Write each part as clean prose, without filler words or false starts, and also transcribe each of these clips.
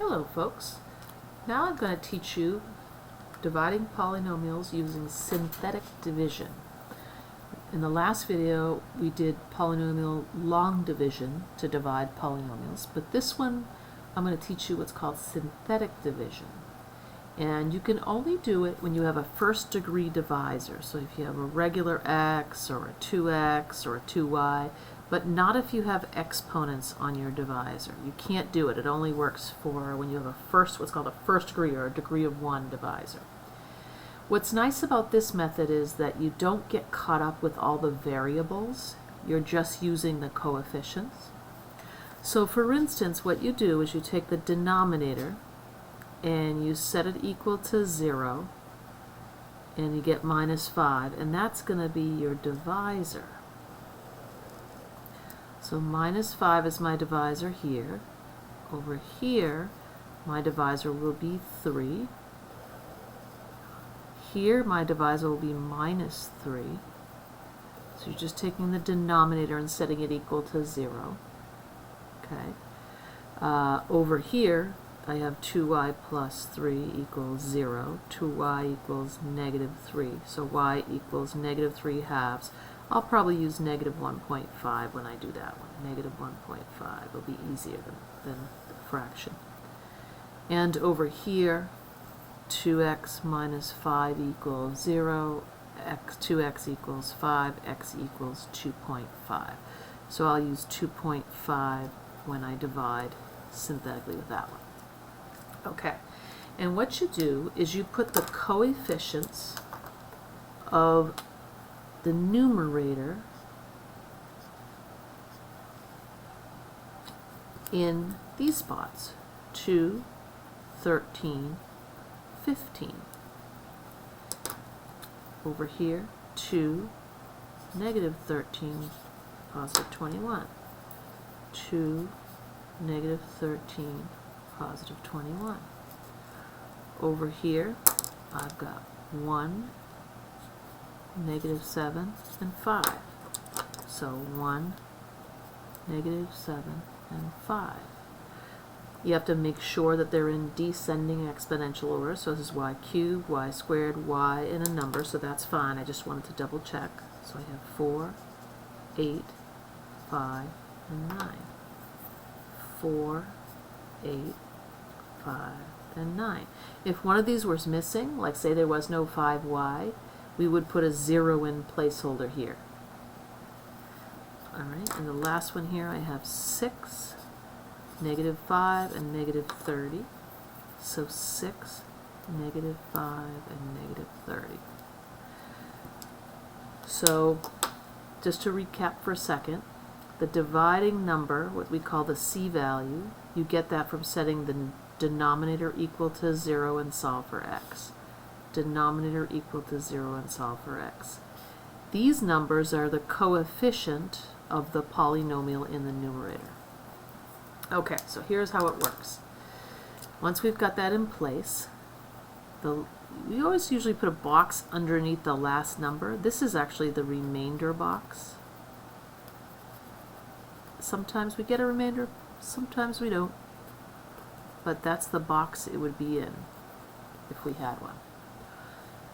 Hello folks. Now I'm going to teach you dividing polynomials using synthetic division. In the last video we did polynomial long division to divide polynomials, but this one I'm going to teach you what's called synthetic division. And you can only do it when you have a first degree divisor. So if you have a regular x or a 2x or a 2y, but not if you have exponents on your divisor. You can't do it. It only works for when you have what's called a first degree or a degree of 1 divisor. What's nice about this method is that you don't get caught up with all the variables. You're just using the coefficients. So for instance, what you do is you take the denominator and you set it equal to 0 and you get -5, and that's going to be your divisor. So -5 is my divisor here. Over here, my divisor will be 3. Here, my divisor will be -3. So you're just taking the denominator and setting it equal to 0. Okay. Over here, I have 2y plus 3 equals 0. 2y equals -3. So y equals -3/2. I'll probably use -1.5 when I do that one. -1.5 will be easier than the fraction. And over here, 2x minus 5 equals 0, 2x equals 5, x equals 2.5. So I'll use 2.5 when I divide synthetically with that one. Okay, and what you do is you put the coefficients of the numerator in these spots: 2, 13, 15. Over here, 2, -13, positive 21. 2, -13, positive 21. Over here, I've got 1, -7, and 5. So 1, -7, and 5. You have to make sure that they're in descending exponential order. So this is y cubed, y squared, y in a number, so that's fine. I just wanted to double check. So I have 4, 8, 5, and 9. 4, 8, 5, and 9. If one of these was missing, like say there was no 5y, we would put a 0 in placeholder here. Alright, and the last one here I have 6, -5, and -30. So 6, -5, and -30. So just to recap for a second, the dividing number, what we call the C value, you get that from setting the denominator equal to 0 and solve for x. Denominator equal to 0 and solve for x. These numbers are the coefficient of the polynomial in the numerator. Okay, so here's how it works. Once we've got that in place, we always usually put a box underneath the last number. This is actually the remainder box. Sometimes we get a remainder, sometimes we don't. But that's the box it would be in if we had one.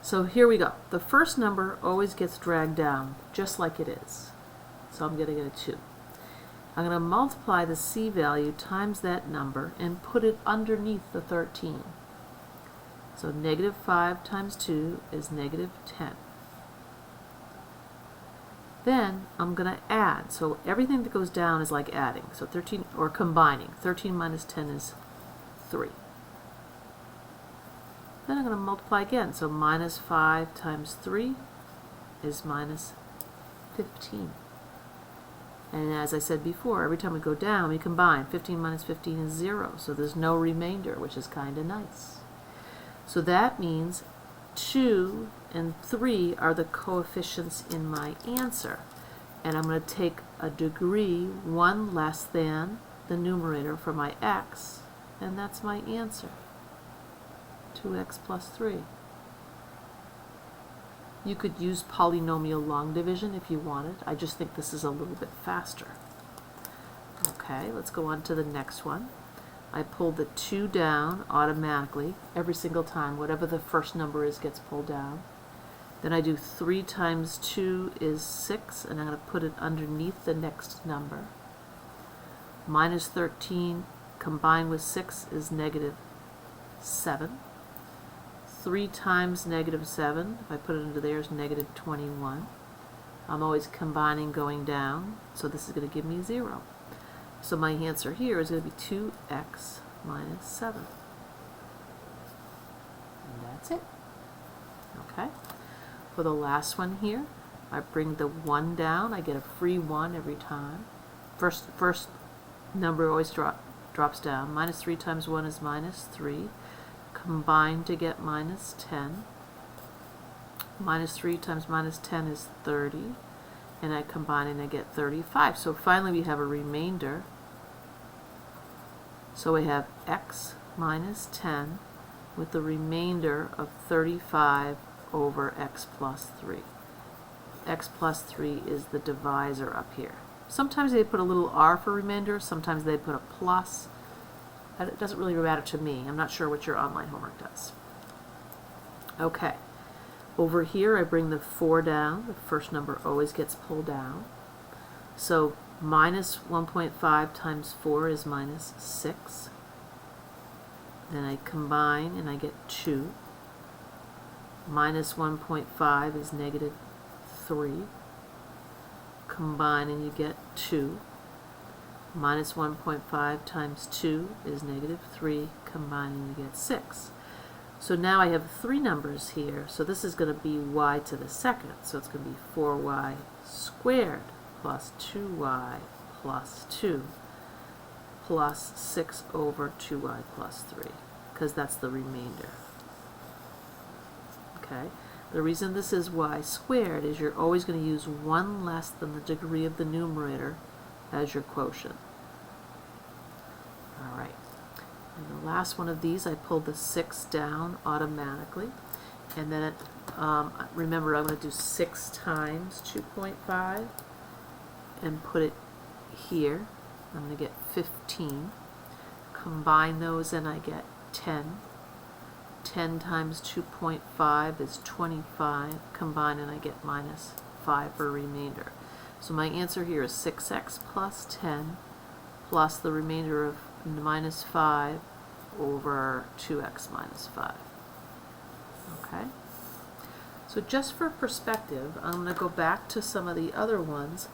So here we go. The first number always gets dragged down just like it is. So I'm going to get a 2. I'm going to multiply the C value times that number and put it underneath the 13. So -5 times 2 is -10. Then I'm going to add. So everything that goes down is like adding. So 13, or combining. 13 minus 10 is 3. Then I'm going to multiply again. So -5 times 3 is -15. And as I said before, every time we go down, we combine. 15 minus 15 is 0. So there's no remainder, which is kind of nice. So that means 2 and 3 are the coefficients in my answer. And I'm going to take a degree 1 less than the numerator for my x, and that's my answer. 2x plus 3. You could use polynomial long division if you wanted. I just think this is a little bit faster. Okay, let's go on to the next one. I pull the 2 down automatically every single time. Whatever the first number is gets pulled down. Then I do 3 times 2 is 6, and I'm going to put it underneath the next number. Minus 13 combined with 6 is negative 7. 3 times negative 7, if I put it under there, is negative 21. I'm always combining going down, so this is going to give me 0. So my answer here is going to be 2x minus 7. And that's it. Okay. For the last one here, I bring the 1 down. I get a free 1 every time. First number always drops down. Minus 3 times 1 is minus 3. Combine to get minus 10. Minus 3 times minus 10 is 30. And I combine and I get 35. So finally we have a remainder. So we have x minus 10 with the remainder of 35 over x plus 3. X plus 3 is the divisor up here. Sometimes they put a little r for remainder, sometimes they put a plus. It doesn't really matter to me. I'm not sure what your online homework does. Okay. Over here I bring the 4 down. The first number always gets pulled down. So minus 1.5 times 4 is minus 6. Then I combine and I get 2. Minus 1.5 is negative 3. Combine and you get 2. Minus 1.5 times 2 is negative 3. Combine and you get 6. So now I have 3 numbers here, so this is going to be y to the second. So it's going to be 4y squared plus 2y plus 2 plus 6 over 2y plus 3, because that's the remainder. Okay. The reason this is y squared is you're always going to use 1 less than the degree of the numerator as your quotient. All right. And the last one of these, I pulled the 6 down automatically. And then, remember, I'm going to do 6 times 2.5 and put it here. I'm going to get 15. Combine those and I get 10. 10 times 2.5 is 25. Combine and I get minus 5 for remainder. So my answer here is 6x plus 10 plus the remainder of minus 5 over 2x minus 5. Okay? So just for perspective, I'm going to go back to some of the other ones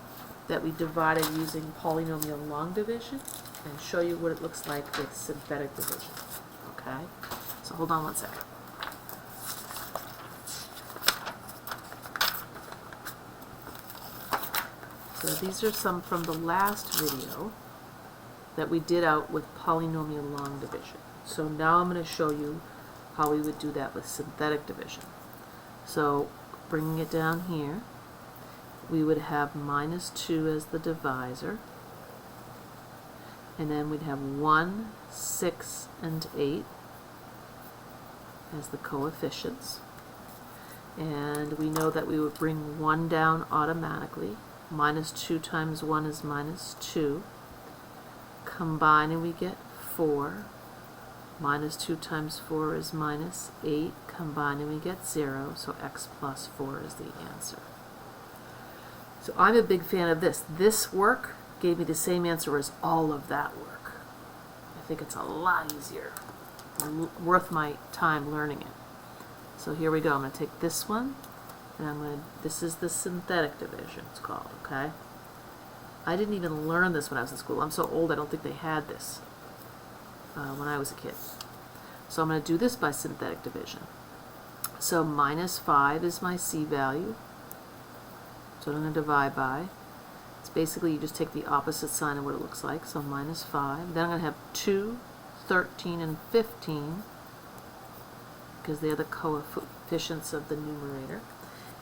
that we divided using polynomial long division and show you what it looks like with synthetic division. Okay? So hold on one second. So these are some from the last video that we did out with polynomial long division. So now I'm going to show you how we would do that with synthetic division. So bringing it down here, we would have minus 2 as the divisor, and then we'd have 1, 6, and 8 as the coefficients. And we know that we would bring 1 down automatically. Minus 2 times 1 is minus 2. Combine and we get 4. Minus 2 times 4 is minus 8. Combine and we get 0. So x plus 4 is the answer. So I'm a big fan of this. This work gave me the same answer as all of that work. I think it's a lot easier. Worth my time learning it. So here we go. I'm going to take this one, and this is the synthetic division, it's called, okay? I didn't even learn this when I was in school. I'm so old I don't think they had this when I was a kid. So I'm going to do this by synthetic division. So minus 5 is my c value. So I'm going to divide by. It's basically you just take the opposite sign of what it looks like. So minus 5. Then I'm going to have 2, 13, and 15, because they're the coefficients of the numerator.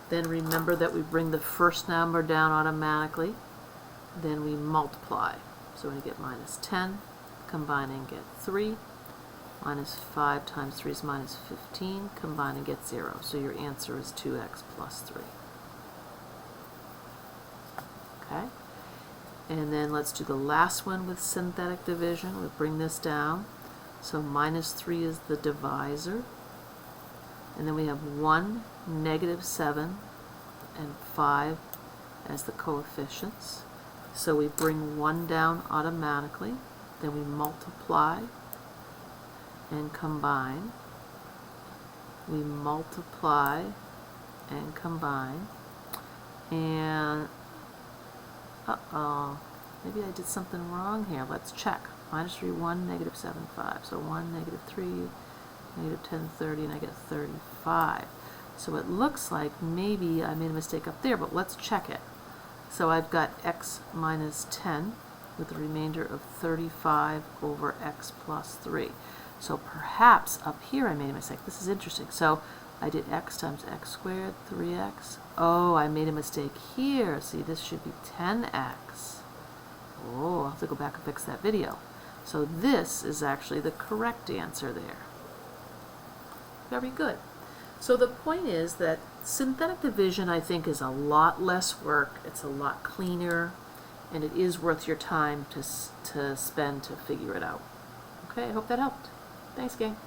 Then remember that we bring the first number down automatically. Then we multiply. So we're going to get minus 10. Combine and get 3. Minus 5 times 3 is minus 15. Combine and get 0. So your answer is 2x plus 3. Okay? And then let's do the last one with synthetic division. We'll bring this down. So minus 3 is the divisor. And then we have 1, negative 7, and 5 as the coefficients. So we bring 1 down automatically. Then we multiply and combine. We multiply and combine. And maybe I did something wrong here. Let's check. Minus 3, 1, negative 7, 5. So 1, negative 3, negative 10, 30, and I get 35. So it looks like maybe I made a mistake up there, but let's check it. So I've got x minus 10 with the remainder of 35 over x plus 3. So perhaps up here I made a mistake. This is interesting. So I did x times x squared, 3x. Oh, I made a mistake here. See, this should be 10x. Oh, I'll have to go back and fix that video. So this is actually the correct answer there. Very good. So the point is that synthetic division, I think, is a lot less work. It's a lot cleaner, and it is worth your time to spend to figure it out. Okay, I hope that helped. Thanks, gang.